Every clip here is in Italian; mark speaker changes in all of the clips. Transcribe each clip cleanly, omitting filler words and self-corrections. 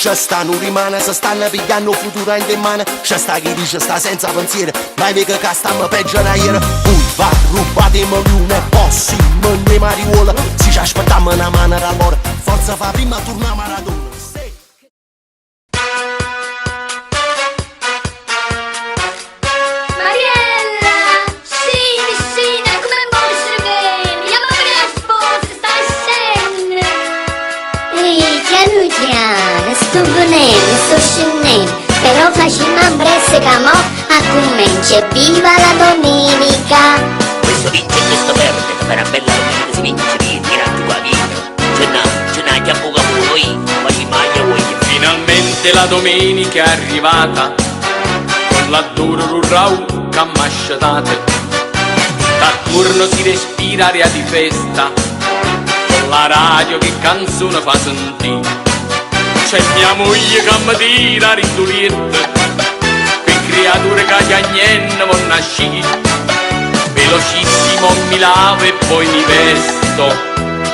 Speaker 1: ci sta, non rimane, se stanno pigliando futuro in mano. C'è sta chi dice sta senza pensiero, mai vega che stiamo peggio da ieri. Poi va, rubatemi l'una, possi, menne mariuola. Si ci aspettiamo una mano allora, forza fa prima torna Maradona.
Speaker 2: Sto venendo, sto scendendo, però facciamo un brezzo che mo a comincia. Viva la domenica!
Speaker 3: Questo vince e questo perde, che per una bella domenica si vince, vieni qua, vieni. Ce n'ha già poco a voi, quasi mai a voi.
Speaker 4: Finalmente la domenica è arrivata, con la duro rurrau che ammasciatate. Da turno si respira aria di festa, con la radio che canzone fa sentire. C'è mia moglie che mi tira rindulietta, quei creature che già niente non nascere. Velocissimo mi lavo e poi mi vesto,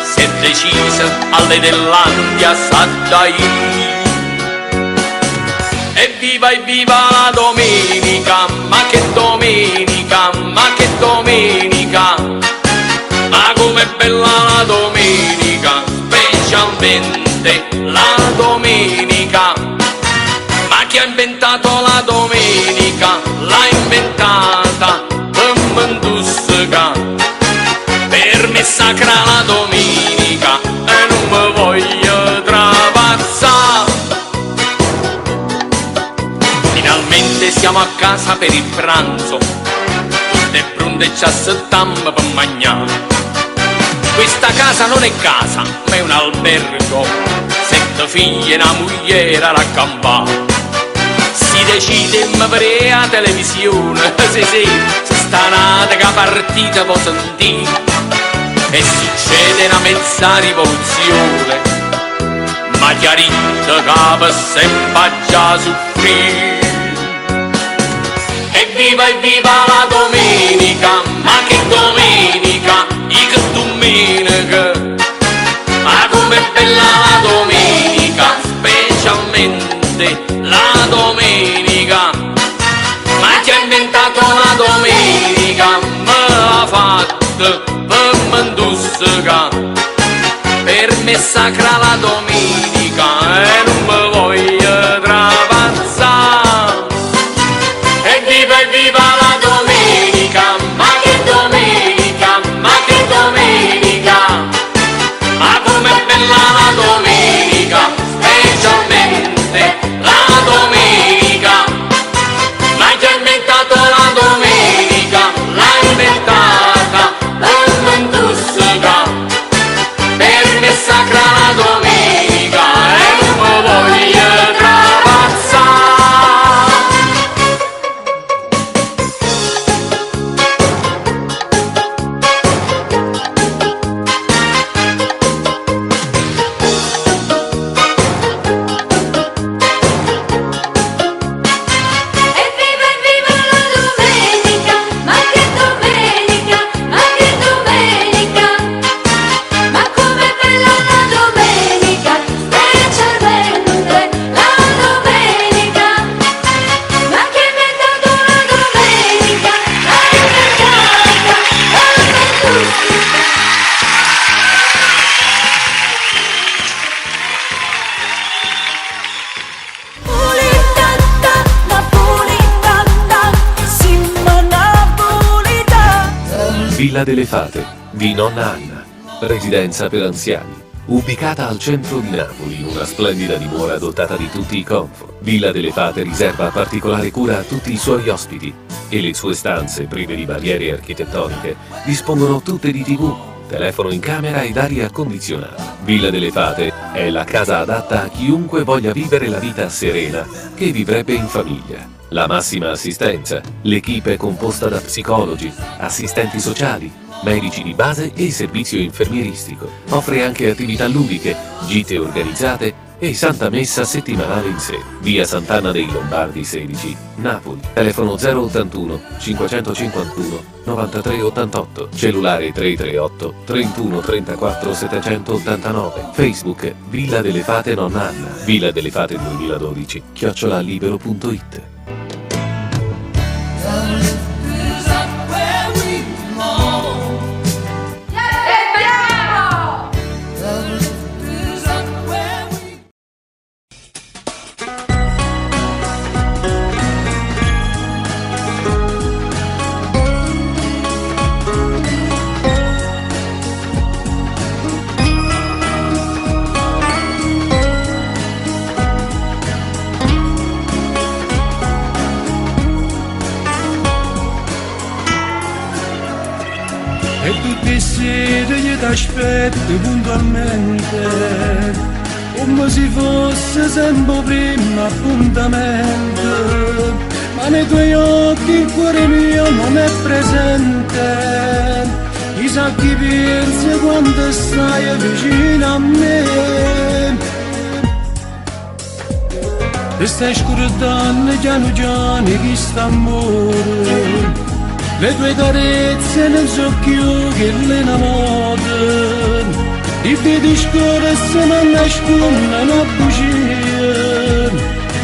Speaker 4: se è decisa alle dell'Andia sa dai. Evviva la domenica, ma che domenica, ma che domenica. Ma com'è bella la domenica, specialmente la domenica. Ma chi ha inventato la domenica? L'ha inventata per Mendusca. Per me è sacra la domenica e non mi voglio travazzare. Finalmente siamo a casa per il pranzo, tutte pronte ci aspettiamo per mangiare. Questa casa non è casa, ma è un albergo, 7 figlie e una mogliera a raccampare. Si decide in per la televisione, sì, se sta nata che partita può sentire. E succede una mezza rivoluzione, ma chiarito che per sempre già soffrire. Evviva la domenica, ma che domenica, che domenica. Ma com'è bella la domenica, specialmente la domenica. Ma chi ha inventato la domenica, me l'ha fatta per Mendusca. Per me è sacra la domenica e non me voglio travazzare. Evviva la domenica, ma che domenica, ma che domenica. Ma com'è bella la domenica, specialmente la domenica. Ma chi ha inventato la domenica, l'ha inventata per Mendusca. Per me è sacra la domenica e non me voglio travazzare.
Speaker 5: Villa delle Fate di Nonna Anna, residenza per anziani, ubicata al centro di Napoli in una splendida dimora dotata di tutti i comfort. Villa delle Fate riserva particolare cura a tutti i suoi ospiti e le sue stanze, prive di barriere architettoniche, dispongono tutte di TV, telefono in camera ed aria condizionata. Villa delle Fate è la casa adatta a chiunque voglia vivere la vita serena che vivrebbe in famiglia. La massima assistenza, l'equipe è composta da psicologi, assistenti sociali, medici di base e servizio infermieristico. Offre anche attività ludiche, gite organizzate e Santa Messa settimanale in sede. Via Sant'Anna dei Lombardi 16, Napoli. Telefono 081 551 9388. Cellulare 338 31 34 789. Facebook Villa delle Fate Nonna Anna. Villa delle Fate 2012 @libero.it.
Speaker 6: E tutte sere io t'aspetto puntualmente, come se fosse sempre prima appuntamento, ma nei tuoi occhi il cuore mio non è presente, chissà chi pensa quando stai vicino a me. E stai scordando piano piano chi sta amore, le tue carezze nel occhio che le innamorano, i tuoi discorsi non nascondono a bugie,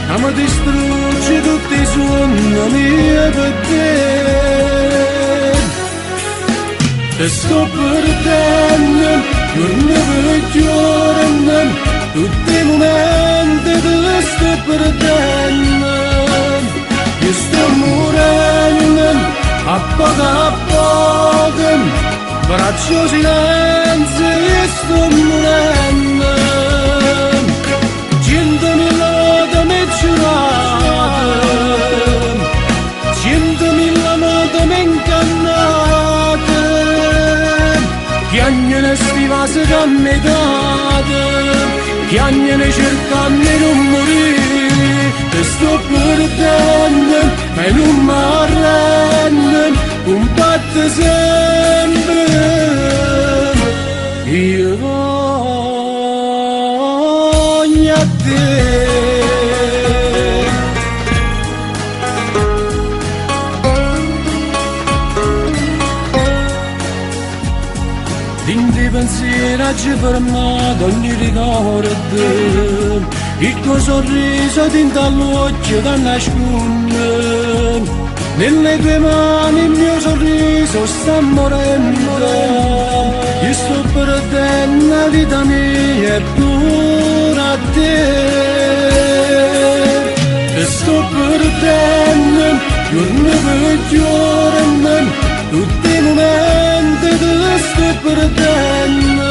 Speaker 6: ma mi distrugge tutti i sogni miei per te. Te sto perdendo, giorno per giorno, tutti i momenti te sto perdendo, io sto morendo. A poco, braccio silenzio e sto morendo. 100.000 volte mi giurate, 100.000 volte mi ingannate, piagnene sti vasi che mi date, piagnene cercando di non morire, te sto perdendo, ma non mi arrendo, un batte sempre, io voglio a te. Dint'i pensieri ci fermato ogni ricordo, il tuo sorriso tinta all'occhio da nascondere, nelle tue mani il mio sorriso sta morendo, io sto perdendo la vita mia e pure a te. E sto perdendo giorno per giorno, tutti i momenti te sto perdendo,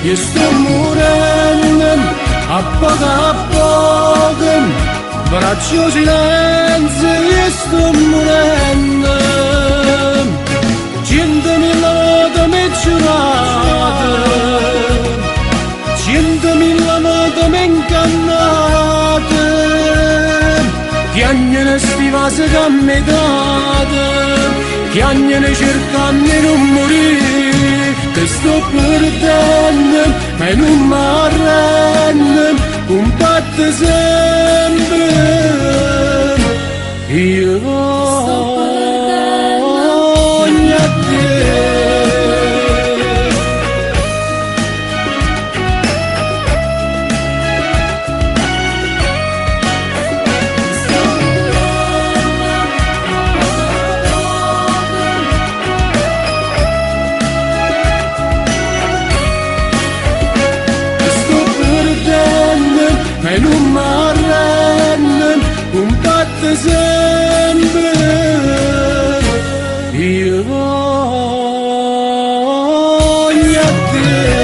Speaker 6: io sto morendo. A poco, braccio silenzio e sto morendo. 100.000 volte mi giurate, 100.000 volte mi ingannate, piagnene sti vasi che mi date, piagnene cercando di non morire, te sto perdendo, ma non mi arrendo, un batte sempre, io voglio a te. E non mi arrendo, un batte sempre, io voglio a te.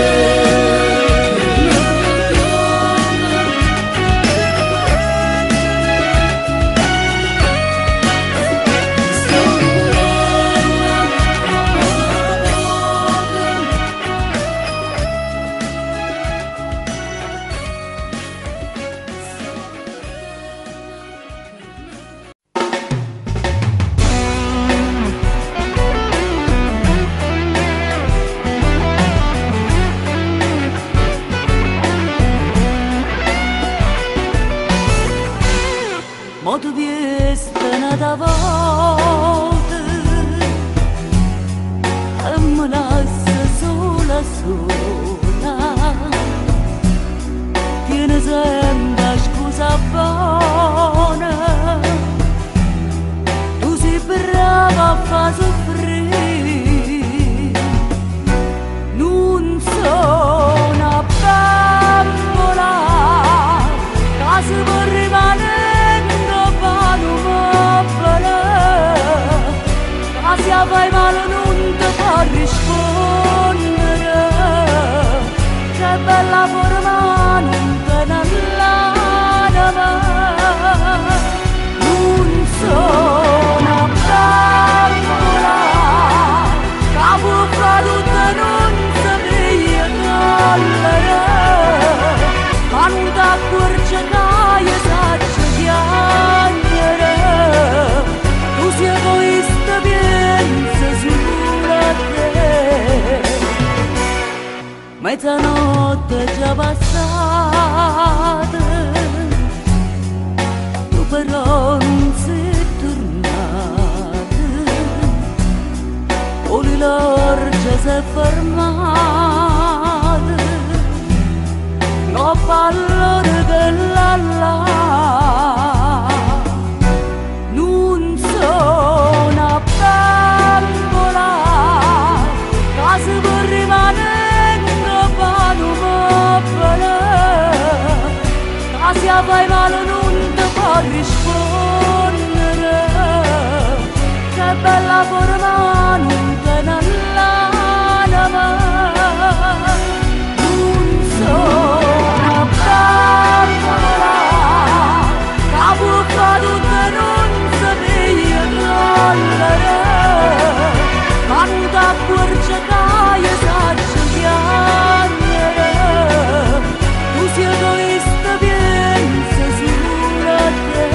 Speaker 7: mezzanotte è già passata, tu però non sei tornato, o l'orgia si è fermata, no pallore che là non sono a bambola, che si può rimanere mobile, che se fai male non ti può rispondere, che bella forma non te ne l'anima, non sono a bambola, che può fare tutto non sapere tollere, ma non ti accorgi che io saccio piangere, tu sei egoista, pensa solo a te.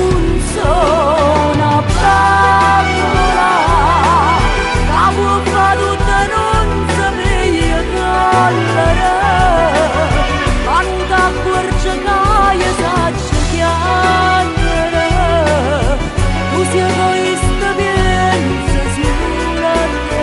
Speaker 7: Non sono a bambola, che può fare tutto e non sapere tollere, ma non ti accorgi che io saccio piangere, tu sei egoista, pensa solo a te.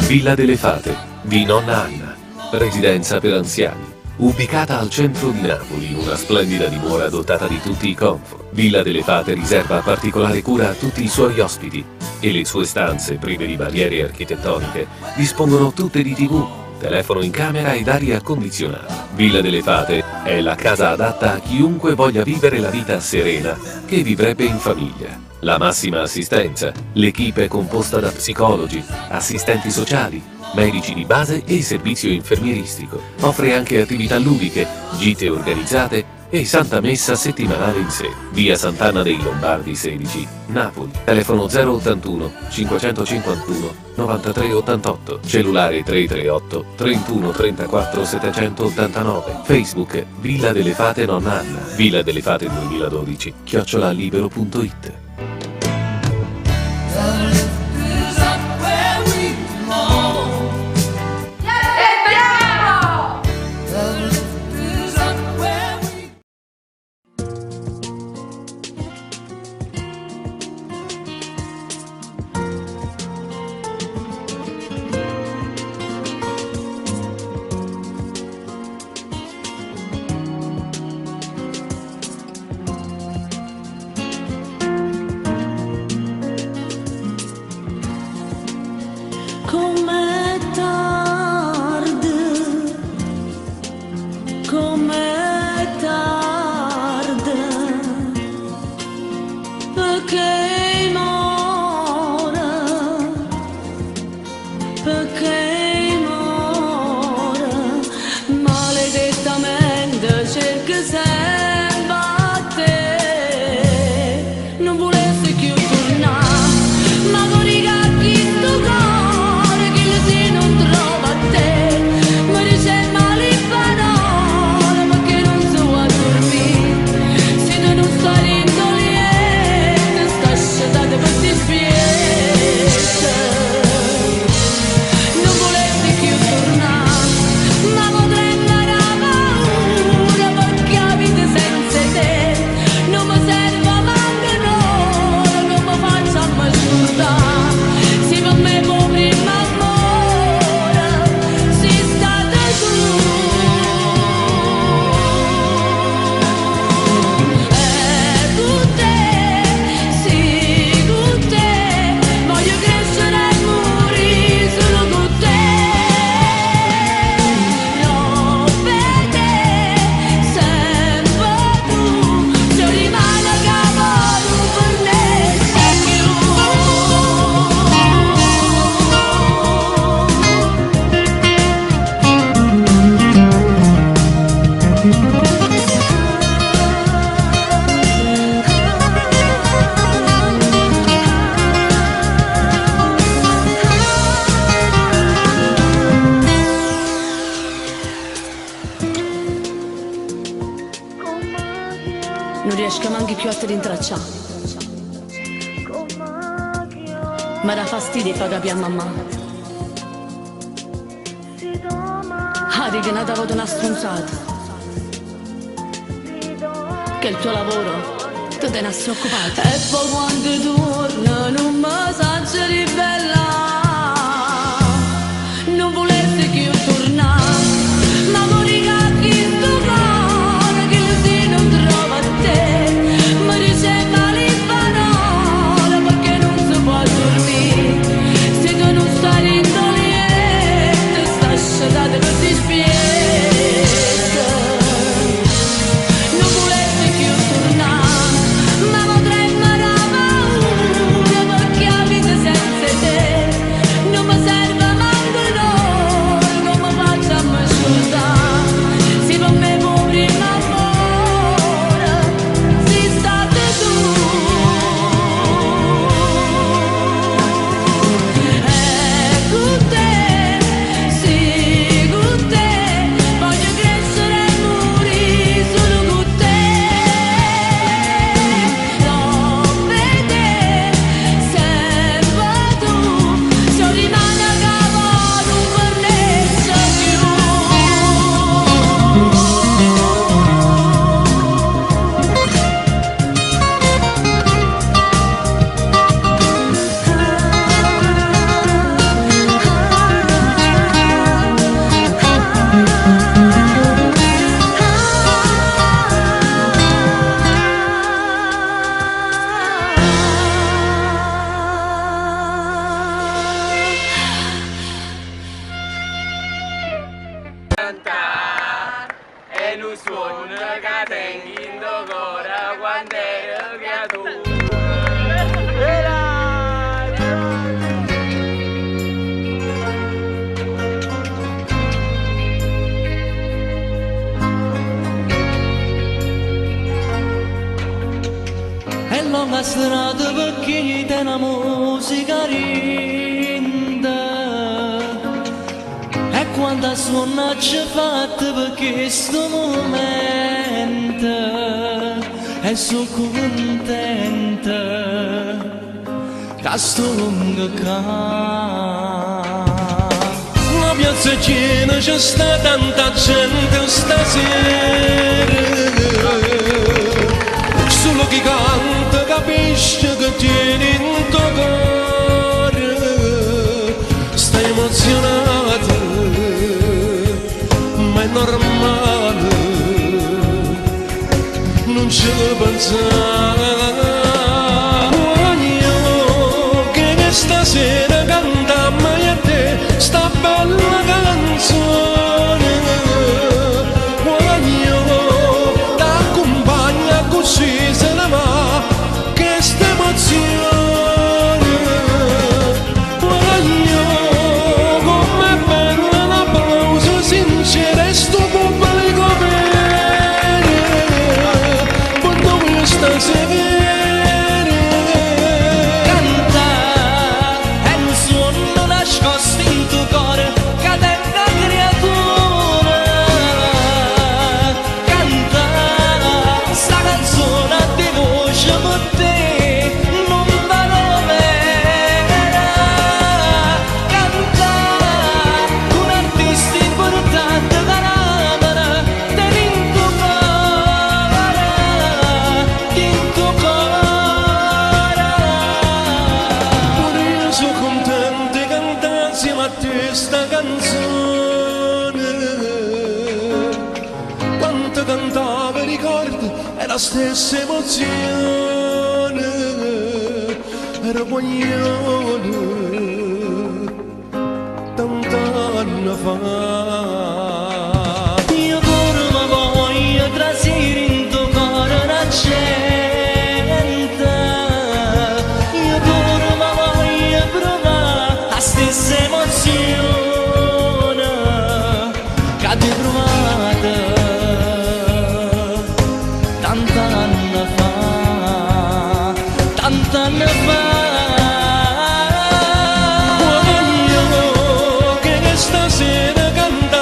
Speaker 5: Villa delle Fate di Nonna Anna, residenza per anziani. Ubicata al centro di Napoli, in una splendida dimora dotata di tutti i comfort, Villa delle Fate riserva particolare cura a tutti i suoi ospiti e le sue stanze, prive di barriere architettoniche, dispongono tutte di TV, telefono in camera ed aria condizionata. Villa delle Fate è la casa adatta a chiunque voglia vivere la vita serena che vivrebbe in famiglia. La massima assistenza, l'equipe è composta da psicologi, assistenti sociali, medici di base e servizio infermieristico. Offre anche attività ludiche, gite organizzate e Santa Messa settimanale in sé. Via Sant'Anna dei Lombardi 16, Napoli. Telefono 081 551 93 88. Cellulare 338 31 34 789. Facebook Villa delle Fate Nonna Anna. Villa delle Fate 2012 @libero.it.
Speaker 7: farti rintracciare. Ma da fastidio fa capire a mamma. Ari che nata avuto una stronzata. Che il tuo lavoro tu te ne sei occupata. E poi quando torna non mi saggio ribella. Non volessi che io tornassi. Ma morica chi sto cuore che se non trova te. Mi dice male parole perché non si può dormire. Se tu non stai in doliente sta scelata per ti spiega. Non volessi che io tornassi. Ma potrei imparare paura perché la vita senza te non mi serve manco l'ora, non mi faccia a me scordare. Se per me può prima amore, sei stata tu. Con te, sì, con te, voglio crescere e morire solo con te. Non vedere, serve tu, se io rimane a capo non permesso più.
Speaker 4: E non suona che tengi in cuore quando ero creatura.
Speaker 6: E lunga strada perché te una musica rinda. E quando suona ci fatta perché sto momento e sono contenta che sto lungo ca. La piazza è piena, c'è sta tanta gente stasera. Solo chi canta capisce che tieni in tuo cuore. Stai emozionato, ma è normale, non ci pensare. Voglio che stasera cantammo io e te sta bella canzone. Voglio t'accompagna così se ne va che sta emozione. Voglio come bello un applauso sincero e sto pubblico bene. Quando questa sera canta e un suono nascosto in tuo cuore che te una creatura. Canta sta canzone a di voce per te non va vera. Canta un artista importante che l'amara te in tuo cuore, in tuo cuore. Pure io sono contento di cantare insieme a te sta canzone. Quanto cantavo ricordo è la stessa emozione. Era guaglione tant'anni fa. Io pure mi voglio trasire in tuo cuore una gente. Io pure mi voglio provare la stessa emozione che ti provate tant'anni fa, tant'anni fa. Voglio che stasera canta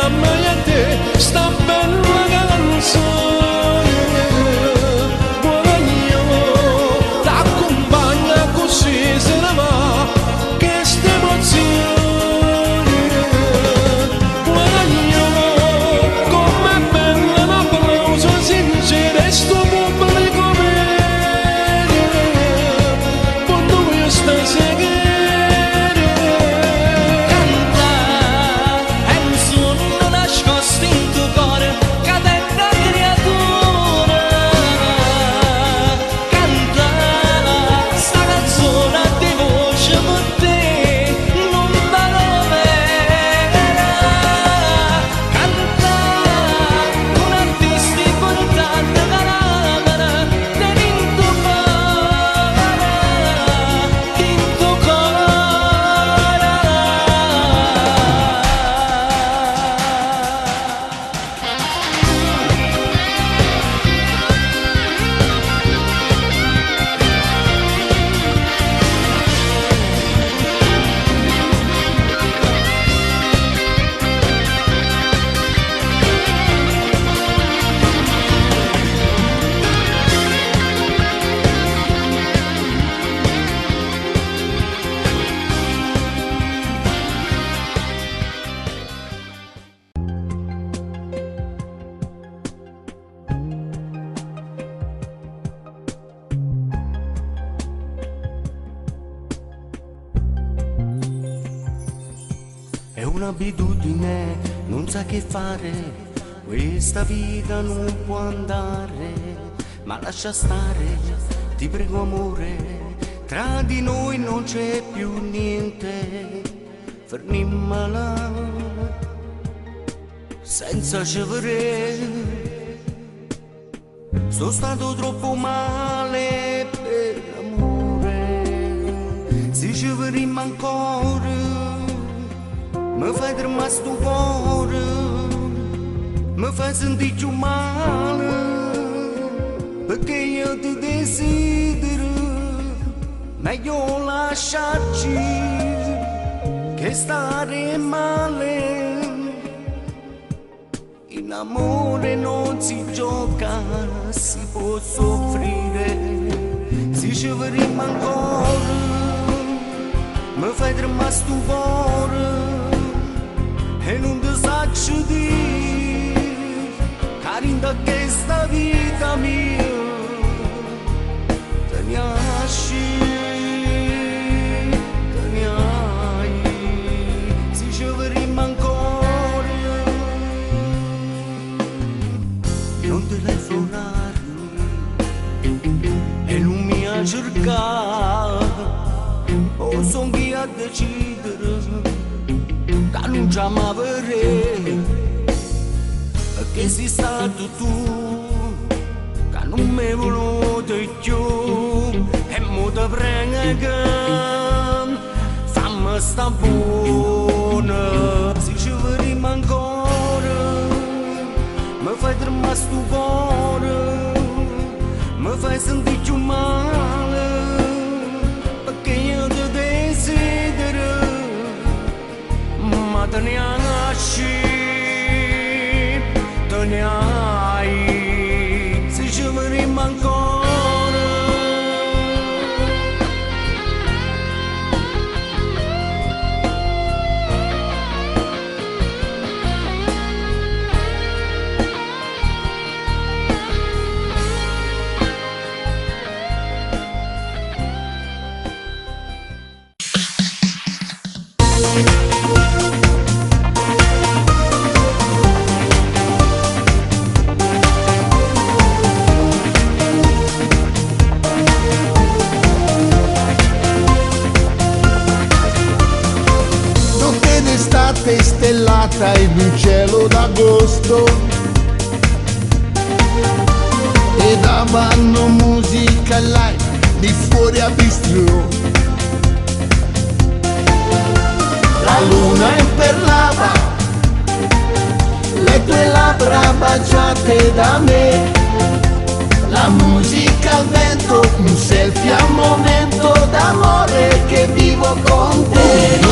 Speaker 1: un'abitudine, non sa che fare, questa vita non può andare, ma lascia stare, ti prego amore, tra di noi non c'è più niente, fermiamola, senza cevere. Sono stato troppo male per amore, se ci vedremo ancora, mi fai tremare sto cuore, mi fai sentire più male, perché io ti desidero, meglio lasciarci che stare male. In amore non si gioca, si può soffrire, se ci vedremo ancora, mi fai tremare sto cuore e non ti saccio dire, carinda che sta vita mia te ne asci, te ne hai, se ci vedremo ancora. Non telefonarmi e non mi ha cercato, o son chi a decidere che non ci amavere, perché sei stato tu che non mi hai voluto più, e mo te prego fammi sta buona, se ci vedremo ancora mi fai tremare sto cuore, mi fai sentire più male, perché io ti desidero, ma te ne hai, se ci vedremo ancora.
Speaker 8: Stellata in un cielo d'agosto e davano musica live di fuori a bistro. La luna imperlava le tue labbra baciate da me, la musica al vento, un selfie al momento d'amore che vivo con te.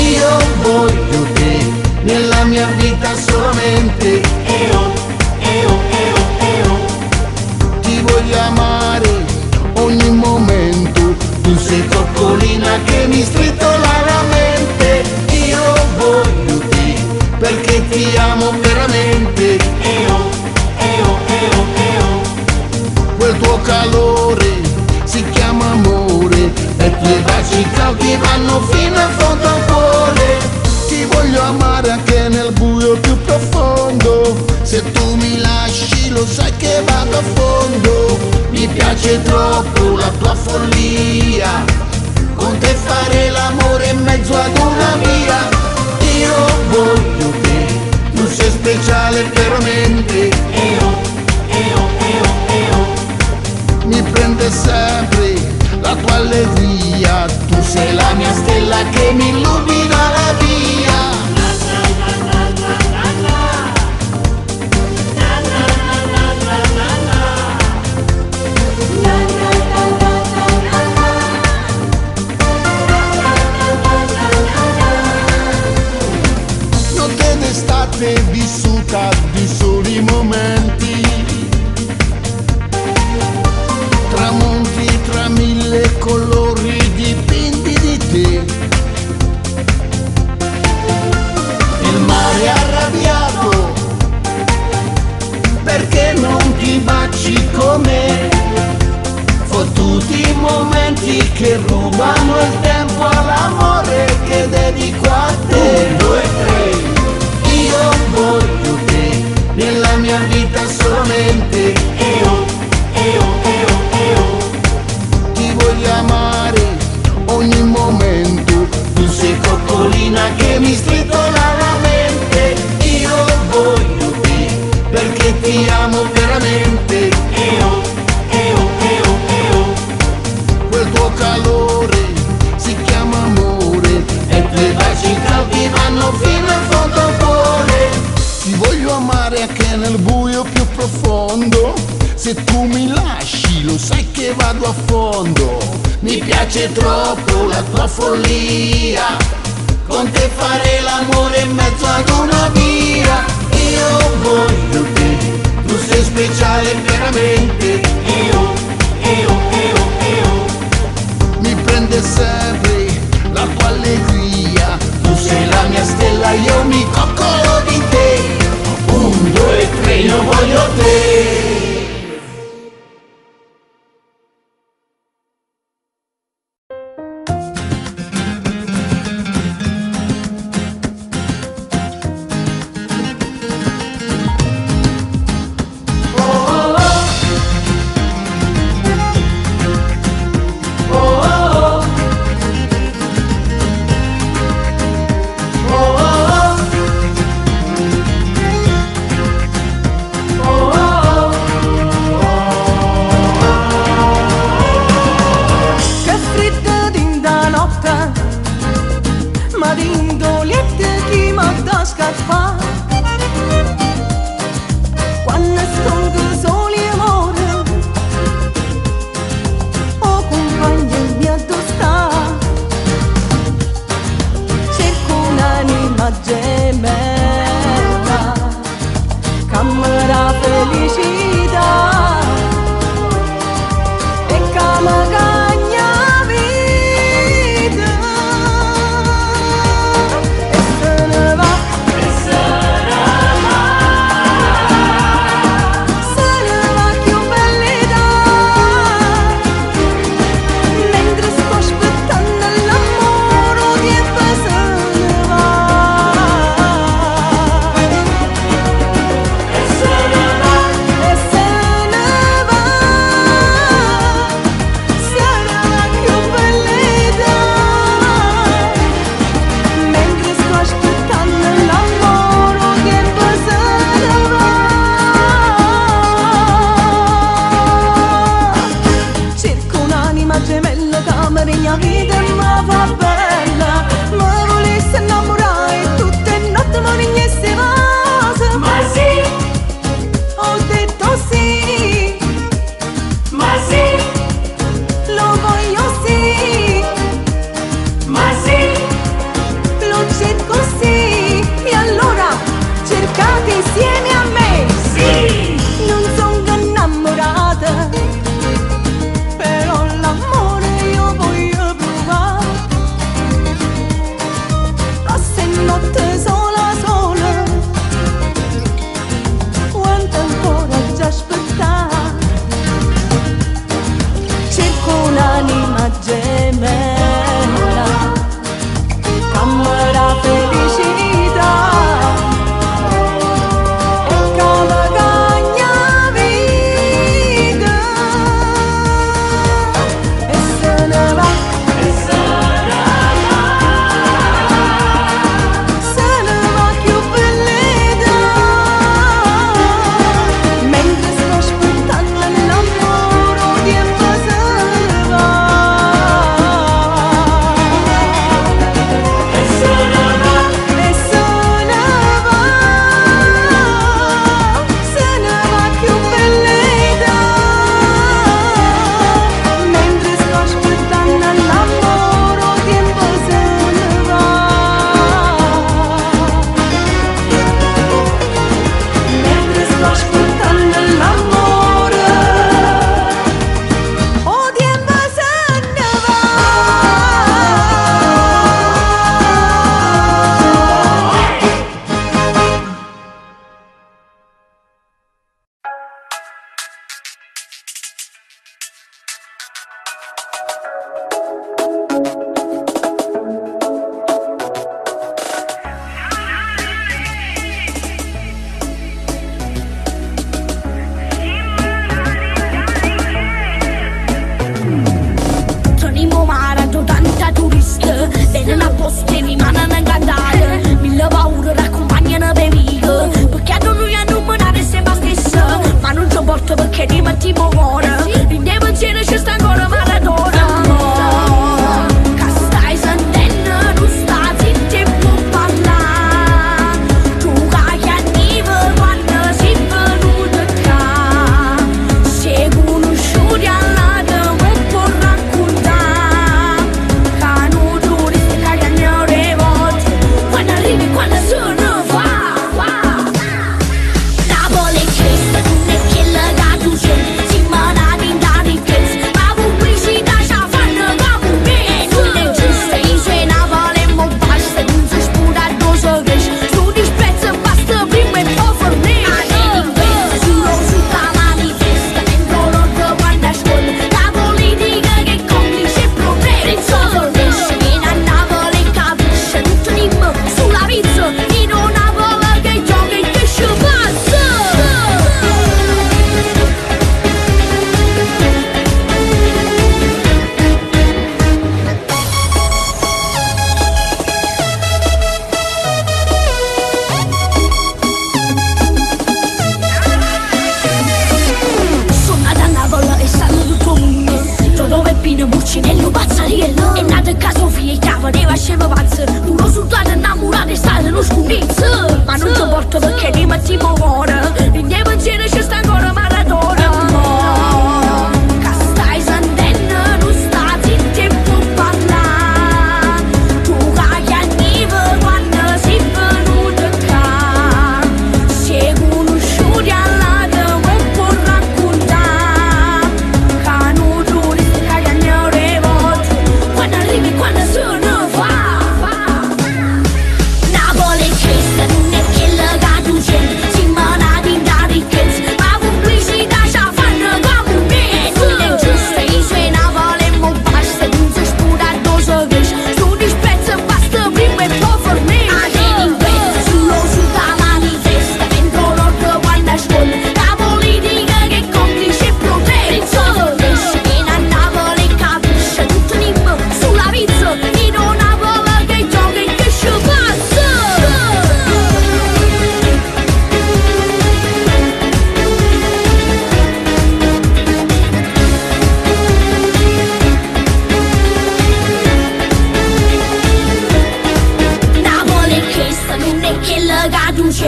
Speaker 8: Io voglio te nella mia vita solamente, ti voglio amare ogni momento, tu sei coccolina che mi strittola la mente. Io voglio te perché ti amo veramente, quel tuo calore si chiama amore, e i tuoi baci caldi vanno fino a fondo al cuore. Ti voglio amare anche nel buio più profondo, se tu mi lasci lo sai che vado a fondo. Mi piace troppo la tua follia, con te fare l'amore in mezzo ad una via. Io voglio te, tu sei speciale veramente, mi prende sempre la tua allegria, tu sei la mia stella che mi illumina la via. Notte d'estate vissuta di soli momenti, tramonti tra mille colori dipinti di te, fondo. Mi piace troppo la tua follia, con te fare l'amore in mezzo ad una via. Io voglio te, tu sei speciale veramente. Io mi prende sempre la tua allegria. Tu sei la mia stella, io mi coccolo di te. 1, 2, 3, io voglio te.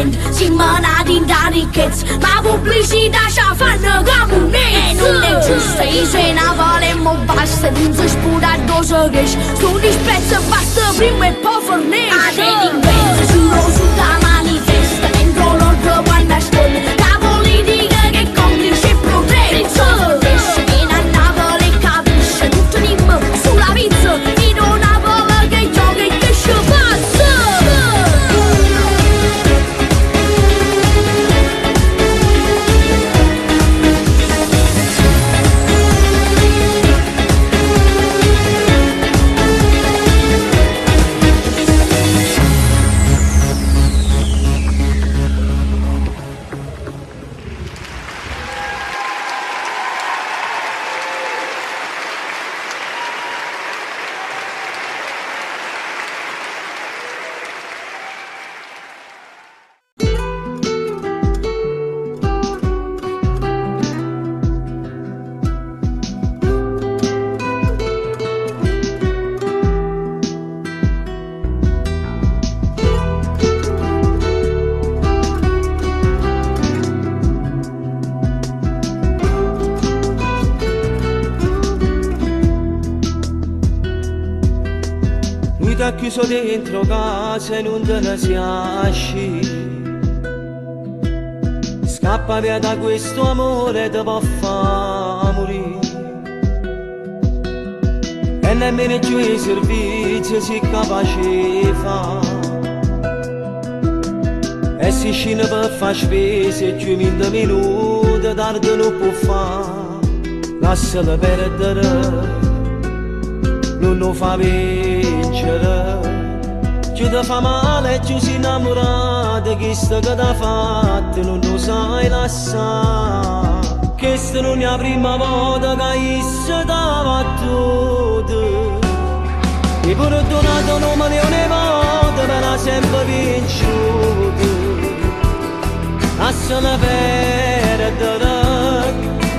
Speaker 7: gente si manati in da ricchezza, ma pubblicità ci fanno comunezza. E non è giusto, i se ne volemmo basta, non si sputa addosso che sto disprezzo basta prima e poi fornisce. A delinquenza su da manifesta, dentro l'orto quando ascolta, la politica che complice e protetta. Fornisce che a Napoli capisce, tutto dimmo sulla pizza, fino a Napoli che gioca e che ci passa.
Speaker 9: T'ha chiuso dentro casa e non te ne si esci. Scappa via da questo amore, te può far morire. E nemmeno giù i servizi si capace fa. E si scende per far spese, giù 20 minuti tardi non può fare. Lasciala perdere, non lo fa vincere. Ci ti fa male, ci si innamora di questo che t'ha fatto, non lo sai lasciare. Questa non è la prima volta che io t'ha battuto. E pure donato 1 milione di volte per la sempre vinciuto. Lasciala perdere,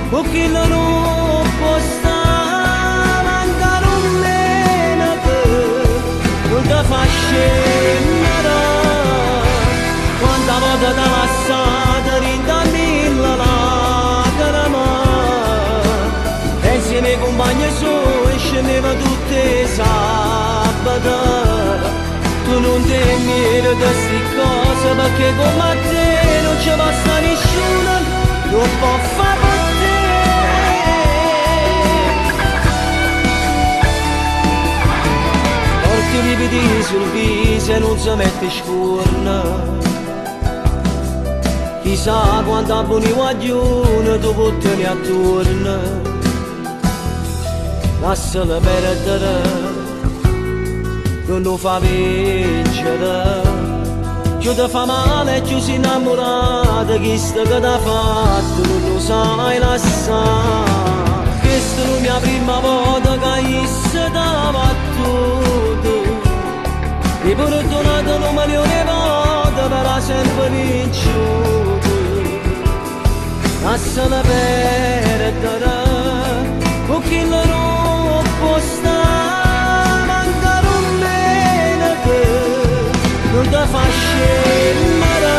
Speaker 9: perché non può stare. Non ti fa scendere, quanta volta ti ha lasciato rinda 1000 lacrime. E insieme ai compagni suoi scendeva tutte sabate. Tu non temi di queste cose, perché come te non ci basta nessuno, non può fare per te. Ti ripeti sul viso e non si mette scorna. Chissà quanta buoni guaglione tu puoi tenere attorno. Lasciala perdere, non lo fa vincere. Ci ti fa male e ci si innamora di questo che t'ha fatto, non lo sai lasciare. Questa non è la prima volta che io t'ha battuto. E pure donato 1 milione di volte per la sempre vinciuto. Lasciala perdere, perché non può stare. Mancare un bene che non ti fa scendere.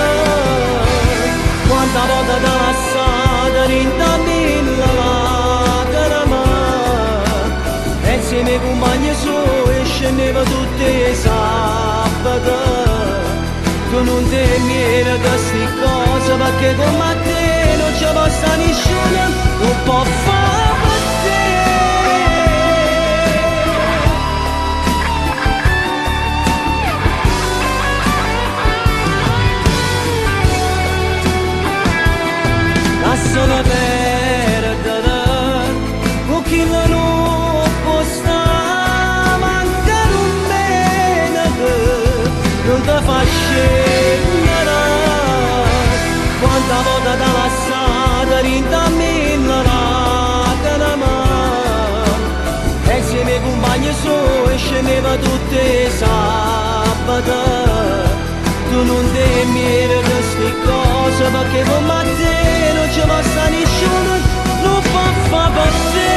Speaker 9: Quanta volta ti ha lasciato rinda 1000 lacrime. E insieme ai compagni suoi scendeva tutte sabate. Tu non temi da sti cose, perché come te non ci basta nessuno, non può fare per te. Lasciala perdere, perché non può stare. Mancare un bene che non ti fa scendere. Quanta volta ti ha lasciato rinda 1000 lacrime. E insieme ai compagni suoi scendeva tutte sabate. Tu non temi di queste cose, perché come te non ci basta nessuno, non può fare per te.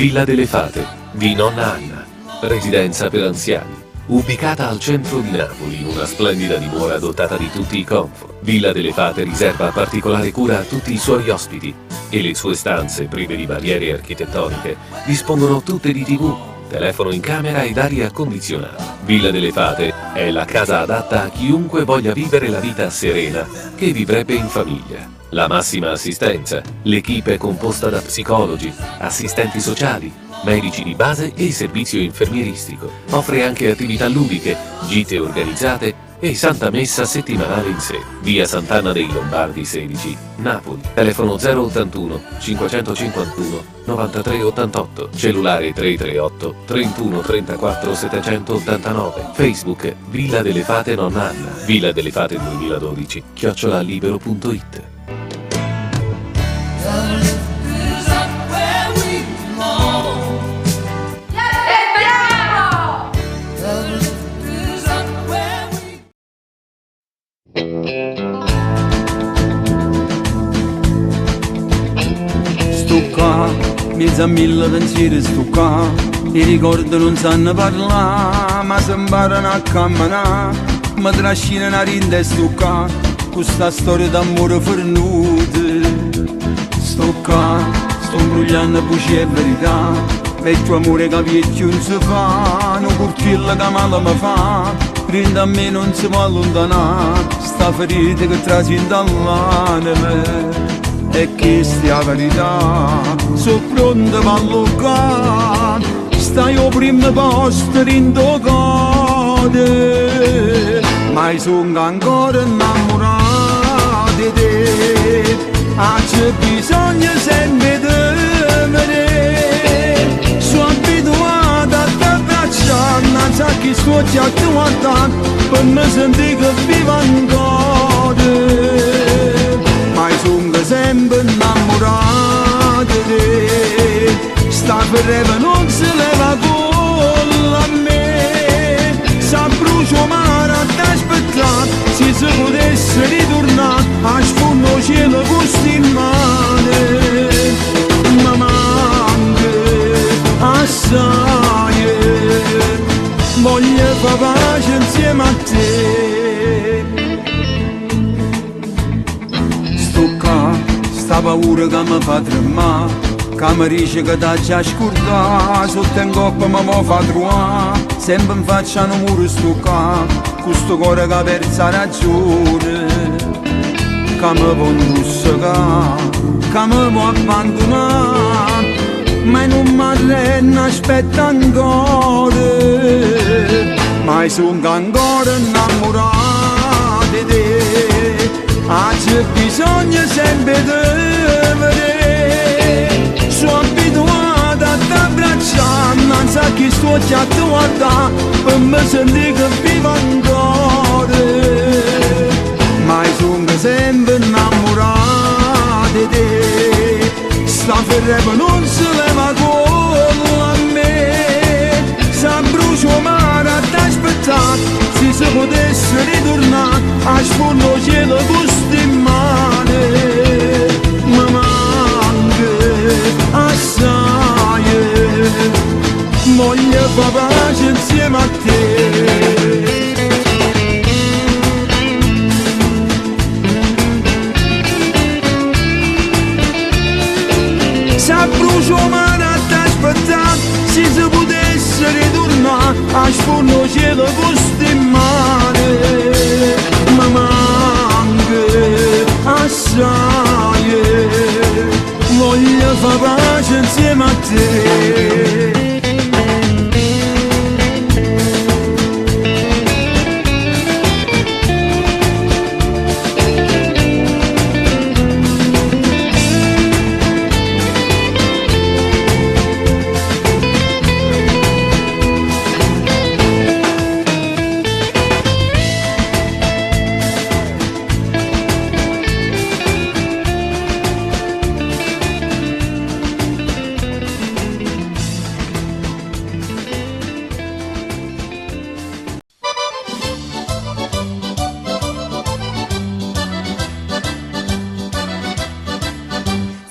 Speaker 5: Villa delle Fate di Nonna Anna, residenza per anziani. Ubicata al centro di Napoli in una splendida dimora dotata di tutti i comfort, Villa delle Fate riserva particolare cura a tutti i suoi ospiti e le sue stanze, prive di barriere architettoniche, dispongono tutte di TV, telefono in camera ed aria condizionata. Villa delle Fate è la casa adatta a chiunque voglia vivere la vita serena che vivrebbe in famiglia. La massima assistenza, l'equipe è composta da psicologi, assistenti sociali, medici di base e servizio infermieristico. Offre anche attività ludiche, gite organizzate e Santa Messa settimanale in sé. Via Sant'Anna dei Lombardi 16, Napoli. Telefono 081 551 9388. Cellulare 338 31 34 789. Facebook Villa delle Fate Nonna Anna. Villa delle Fate 2012 @libero.it.
Speaker 6: Sto qua, mezzo a mille pensieri sto qua, i ricordi non sanno parlare, ma si imparano a camminare, mi trascinano a rinde e sto qua, questa storia d'amore fornuta. Sto qua, sto imbrugliando bugie e verità, vecchio amore che vecchio non si fa, una curtilla che male mi fa, rinde a me non si può allontanare, sta ferita che trasinta all'anima. E questa è la verità, sono pronto per allungare, stai al primo posto in tuo cuore, ma sono ancora innamorato di te, c'è bisogno sempre di me, sono abituato a ti abbracciare, non so chi sto già guardando, per me sentire che vivo ancora. Ma sono sempre innamorato di te, sta ferreva non si leva con a me, sa brucio mare a t'aspettare, se si potesse ritornare a sfondo cielo con sti mani, ma manca assai, voglio far pace insieme a te. Sta paura che mi fa tremare, che mi dice che t'ha già scordato, sotto in coppa mi fa trovare, sempre mi facciano muro sto qua, questo cuore che ha perso la ragione, che mi può indossare, che mi può abbandonare, ma non mi arrendo, aspetta ancora, ma sono ancora innamorato di te. C'è bisogno sempre di me, sono abituato a t'abbracciare, non so chi sto già a guardare, per me sentire che vivo ancora, ma sono sempre innamorato di te, sta ferreva non si leva con a me, sa brucio mare a t'aspettare, se si potesse ritornare a sfondo cielo con sti mani, ma manca assai, voglio far pace insieme a te. Sa brucio mare a t'aspettare, se si potesse ritornare a sfondo cielo con sti mani, ma manca assai, voglio far pace insieme a te.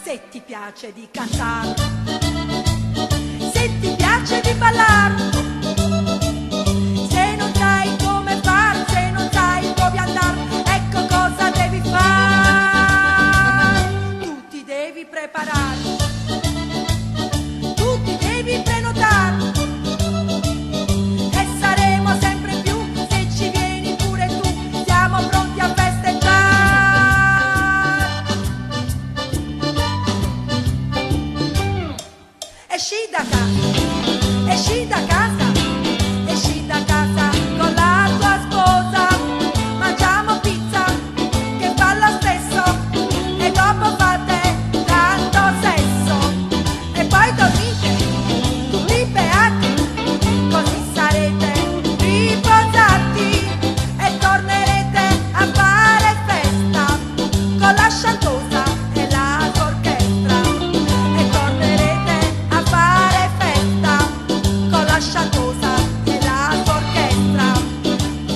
Speaker 7: Se ti piace di cantare se ti piace di ballare. Se non sai come fare, se non sai dove andare, ecco cosa devi fare. Tu ti devi preparare, tu ti devi prenotare, e saremo sempre più se ci vieni pure tu, siamo pronti a festeggiare. Esci da casa, esci da casa, esci da casa con la tua sposa, mangiamo pizza che fa lo stesso e dopo fate tanto sesso e poi dormite tutti beati, così sarete riposati e tornerete a fare festa con la sciantosa e la sua orchestra, e tornerete a fare festa con la sciantosa e la sua orchestra.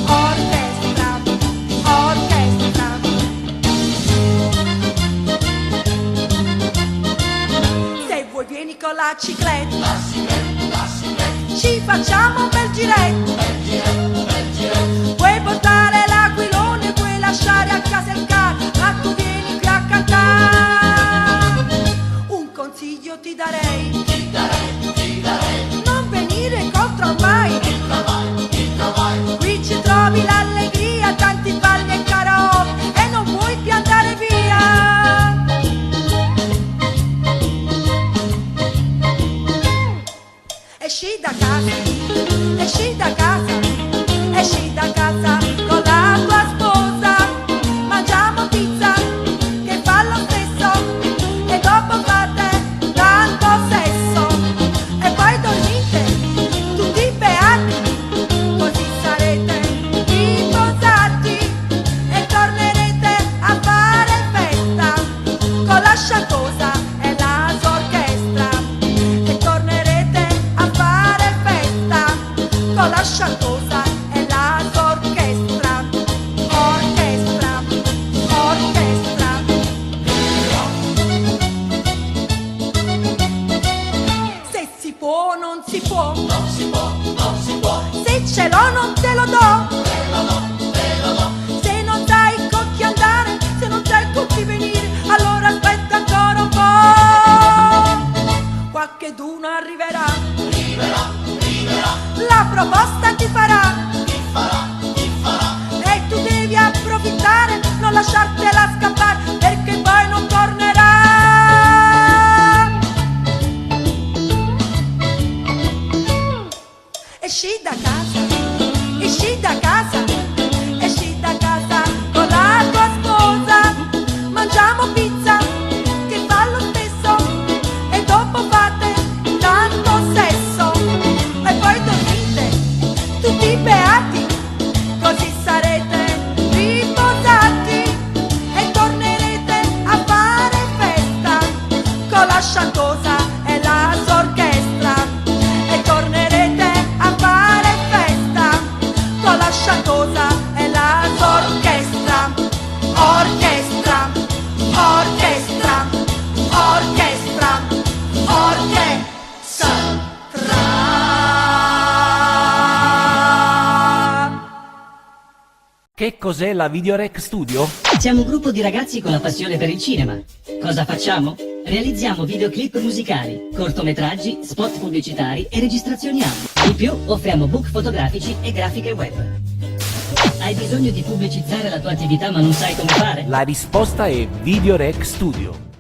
Speaker 7: Orchestra, orchestra. Se vuoi vieni con la cicletta, ci facciamo un bel giretto. Puoi portare l'aquilone, puoi lasciare a casa il cane, ma tu vieni qui a cantare. Un consiglio ti darei, non venire contro mai. Qui ci trovi l'allegria, tanti balli e karaoke e non puoi più andare via. Esci da casa, esci da casa, esci da casa con la tua sposa, mangiamo pizza che fa lo stesso e dopo fate tanto sesso e poi dormite tutti beati, così sarete riposati e tornerete a fare festa con la sciantosa e la sua orchestra, e tornerete a fare festa con la sciantosa e la sua orchestra. Orchestra, orchestra. Se si può o non si può, se ce l'ho non te lo do, se non sai con chi andare, se non sai con chi venire, allora aspetta ancora un po'. Qualcheduno arriverà, la proposta ti farà, e tu devi approfittare, non lasciartela scappare, perché poi non tornerà. Esci da casa, esci da casa, esci da casa con la tua sposa, mangiamo pizza che fa lo stesso e dopo fate tanto sesso e poi dormite tutti beati, così sarete riposati e tornerete a fare festa con la sciantosa e la sua orchestra, e tornerete a fare festa con la sciantosa e la sua orchestra. Orchestra, orchestra, orchestra, orchestra.
Speaker 10: Che cos'è la Videorec Studio?
Speaker 11: Siamo un gruppo di ragazzi con la passione per il cinema. Cosa facciamo? Realizziamo videoclip musicali, cortometraggi, spot pubblicitari e registrazioni audio. In più offriamo book fotografici e grafiche web. Hai bisogno di pubblicizzare la tua attività ma non sai come fare?
Speaker 10: La risposta è Videorec Studio.